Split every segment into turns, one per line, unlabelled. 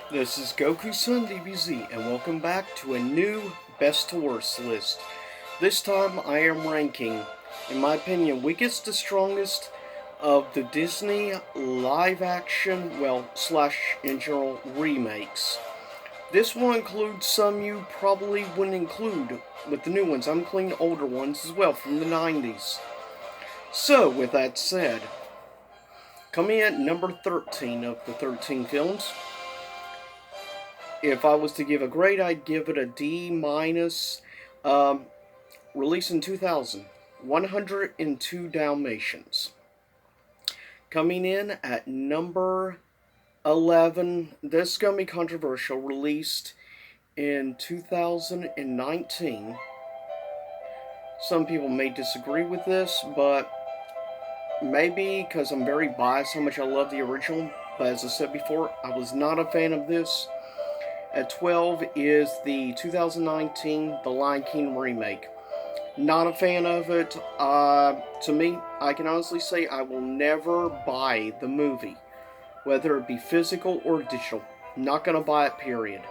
This is Goku-san DBZ, and welcome back to a new best to worst list. This time I am ranking, in my opinion, weakest to strongest of the Disney live action, slash in general, remakes. This will include some you probably wouldn't include with the new ones. I'm including older ones as well from the 90s. So, with that said, coming in at number 13 of the 13 films, if I was to give a grade, I'd give it a D minus. Um, Released in 2000, 102 Dalmatians. Coming in at number 11, this is going to be controversial, released in 2019. Some people may disagree with this, but maybe because I'm very biased how much I love the original. But as I said before, I was not a fan of this. At 12 is the 2019 The Lion King remake. Not a fan of it. To me, I can honestly say I will never buy the movie, whether it be physical or digital. Not gonna buy it, period.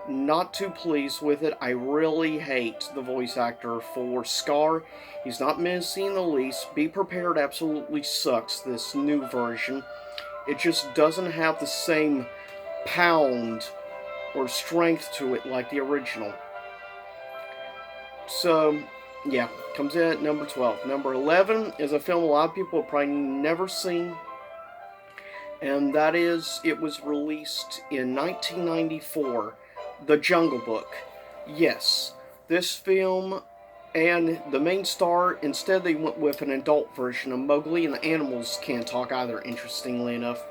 Not too pleased with it. I really hate the voice actor for Scar. He's not menacing in the least. Be Prepared absolutely sucks, this new version. It just doesn't have the same pound or strength to it like the original. So, yeah, comes in at number 12. Number 11 is a film a lot of people have probably never seen, and that is, it was released in 1994, The Jungle Book. Yes, this film, and the main star, instead they went with an adult version of Mowgli, and the animals can't talk either, interestingly enough.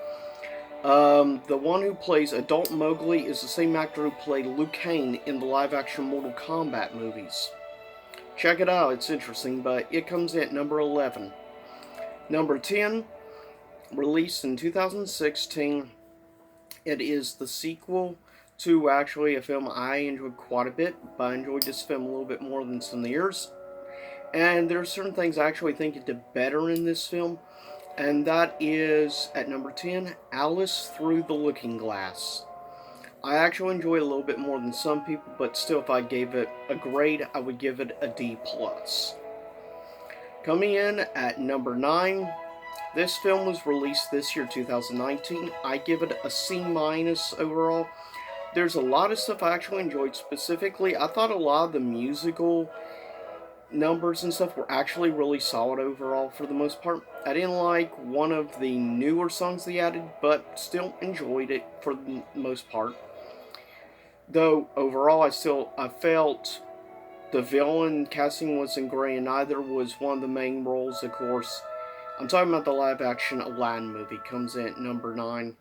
The one who plays adult Mowgli is the same actor who played Liu Kang in the live action Mortal Kombat movies. Check it out, it's interesting, but it comes in at number 11. Number 10, released in 2016, it is the sequel to actually a film I enjoyed quite a bit, but I enjoyed this film a little bit more than some of the years. And there are certain things I actually think it did better in this film, and that is, at number 10, Alice Through the Looking Glass. I actually enjoy it a little bit more than some people, but still, if I gave it a grade, I would give it a D+. Coming in at number 9, this film was released this year, 2019. I give it a C minus overall. There's a lot of stuff I actually enjoyed. Specifically, I thought a lot of the musical numbers and stuff were actually really solid overall for the most part. I didn't like one of the newer songs they added, but still enjoyed it for the most part. Though overall, I felt the villain casting wasn't great, and neither was one of the main roles. Of course, I'm talking about the live action Aladdin movie. Comes in at number 9.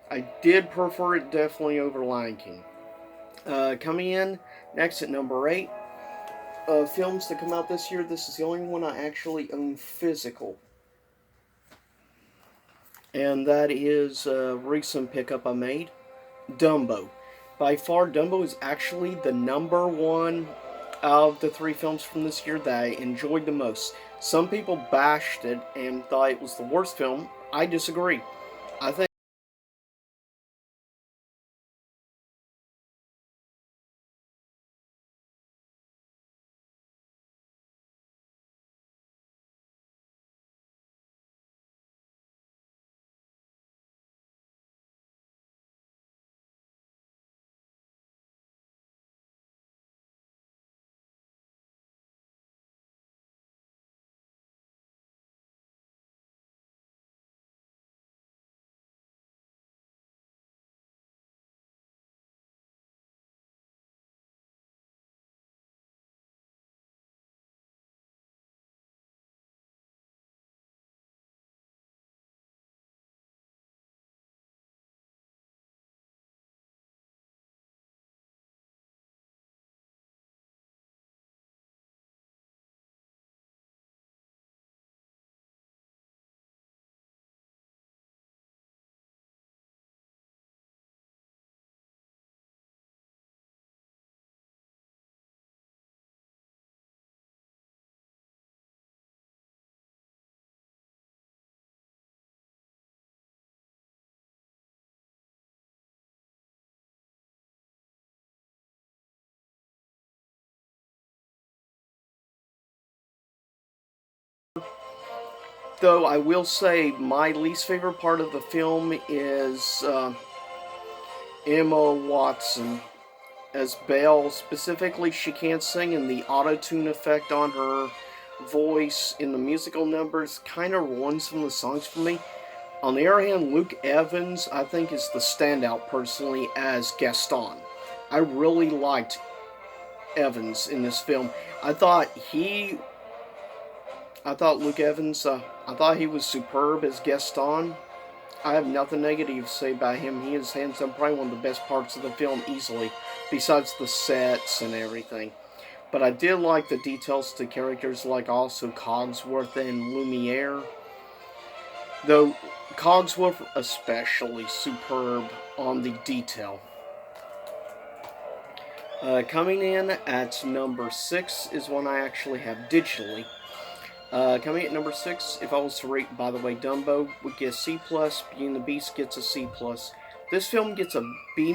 I did prefer it definitely over Lion King. Coming in next at number 8, films that come out this year. This is the only one I actually own physical, and that is a recent pickup I made, Dumbo. By far, Dumbo is actually the number one of the three films from this year that I enjoyed the most. Some people bashed it and thought it was the worst film. I disagree. I think Though I will say my least favorite part of the film is Emma Watson as Belle. Specifically, she can't sing, and the auto-tune effect on her voice in the musical numbers kind of ruins some of the songs for me. On the other hand, Luke Evans, I think, is the standout personally as Gaston. I really liked Evans in this film. I thought Luke Evans, I thought he was superb as Gaston. I have nothing negative to say about him. He is hands down probably one of the best parts of the film easily, besides the sets and everything. But I did like the details to characters like also Cogsworth and Lumiere. Though Cogsworth especially superb on the detail. Coming in at number 6 is one I actually have digitally. Coming at number 6, if I was to rate, by the way, Dumbo would get a C+, Beauty and the Beast gets a C+. This film gets a B-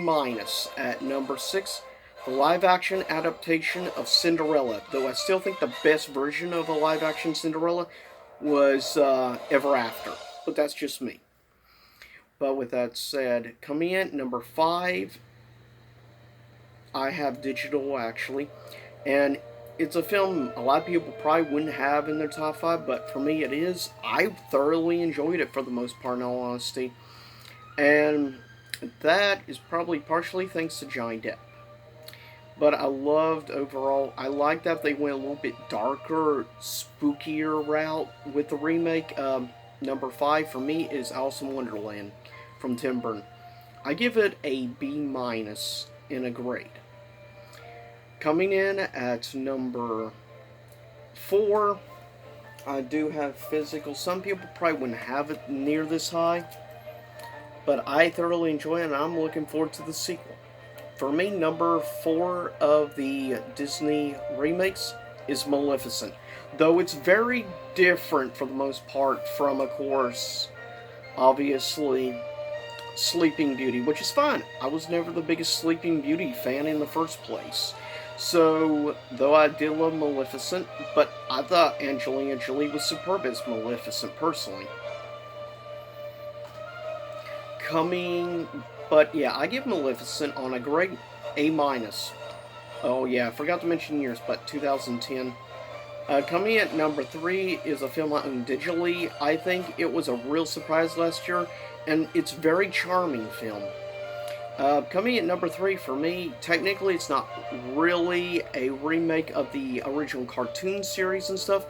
at number 6. The live-action adaptation of Cinderella, though I still think the best version of a live-action Cinderella was Ever After, but that's just me. But with that said, coming in at number 5, I have digital actually, and it's a film a lot of people probably wouldn't have in their top 5, but for me it is. I thoroughly enjoyed it for the most part, in all honesty. And that is probably partially thanks to Johnny Depp. But I loved overall, I like that they went a little bit darker, spookier route with the remake. Number 5 for me is Alice in Wonderland from Tim Burton. I give it a B- in a grade. Coming in at number 4, I do have Physical. Some people probably wouldn't have it near this high, but I thoroughly enjoy it, and I'm looking forward to the sequel. For me, number 4 of the Disney remakes is Maleficent. Though it's very different for the most part from, of course, obviously, Sleeping Beauty, which is fine. I was never the biggest Sleeping Beauty fan in the first place. So, though I did love Maleficent, but I thought Angelina Jolie was superb as Maleficent, personally. But yeah, I give Maleficent on a grade A-. Oh yeah, I forgot to mention years, but 2010. Coming at number 3 is a film I own digitally. I think it was a real surprise last year, and it's a very charming film. Coming at number 3 for me, technically it's not really a remake of the original cartoon series and stuff,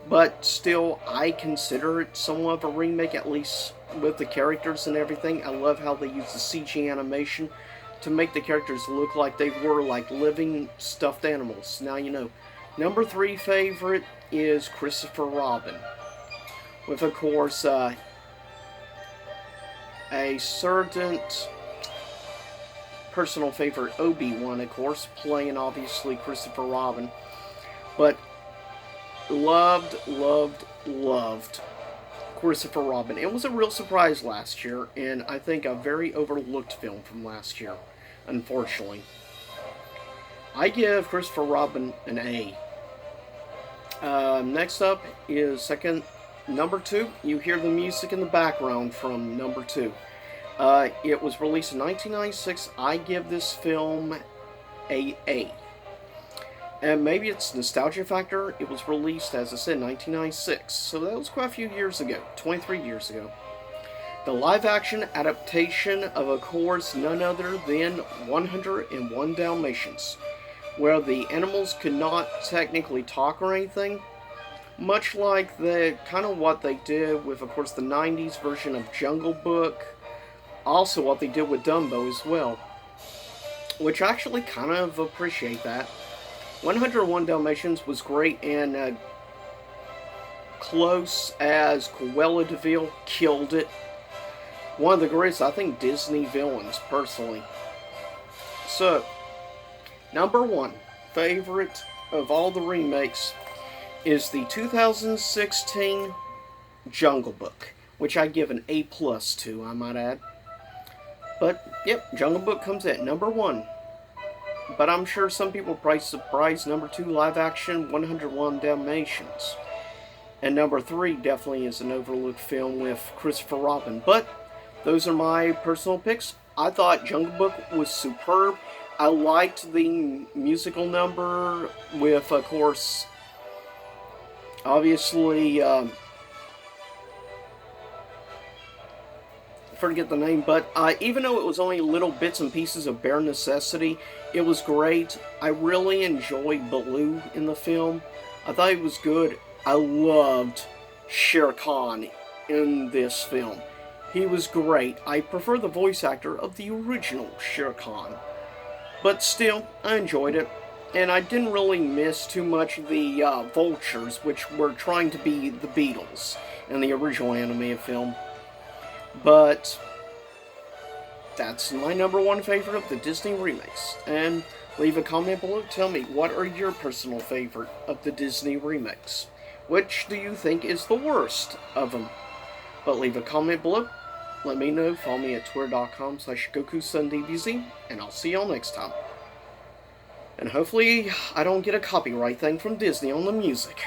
but still I consider it somewhat of a remake, at least with the characters and everything. I love how they use the CG animation to make the characters look like they were like living stuffed animals. Now you know. Number 3 favorite is Christopher Robin, with of course a certain personal favorite, Obi-Wan, of course, playing obviously Christopher Robin. But loved Christopher Robin. It was a real surprise last year, and I think a very overlooked film from last year, unfortunately. I give Christopher Robin an A. Next up is number 2. You hear the music in the background from number 2. It was released in 1996. I give this film a A. And maybe it's nostalgia factor. It was released, as I said, in 1996. So that was quite a few years ago. 23 years ago. The live-action adaptation of course, none other than 101 Dalmatians, where the animals could not technically talk or anything. Much like the kind of what they did with, of course, the 90s version of Jungle Book. Also what they did with Dumbo as well, which I actually kind of appreciate that. 101 Dalmatians was great, and close as Cruella de Vil killed it. One of the greatest, I think, Disney villains, personally. So, number 1 favorite of all the remakes is the 2016 Jungle Book, which I give an A+ to, I might add. But, yep, Jungle Book comes at number 1. But I'm sure some people are probably surprised number 2 live action 101 Dalmatians. And number 3 definitely is an overlooked film with Christopher Robin. But those are my personal picks. I thought Jungle Book was superb. I liked the musical number with, of course, obviously, forget the name, but even though it was only little bits and pieces of bare necessity, it was great. I really enjoyed Baloo in the film. I thought it was good. I loved Shere Khan in this film. He was great. I prefer the voice actor of the original Shere Khan. But still, I enjoyed it. And I didn't really miss too much the vultures, which were trying to be the Beatles in the original animated film. But that's my number 1 favorite of the Disney remakes. And leave a comment below. Tell me, what are your personal favorite of the Disney remakes? Which do you think is the worst of them? But leave a comment below. Let me know. Follow me at twitter.com/GokuSunDBZ. And I'll see y'all next time. And hopefully I don't get a copyright thing from Disney on the music.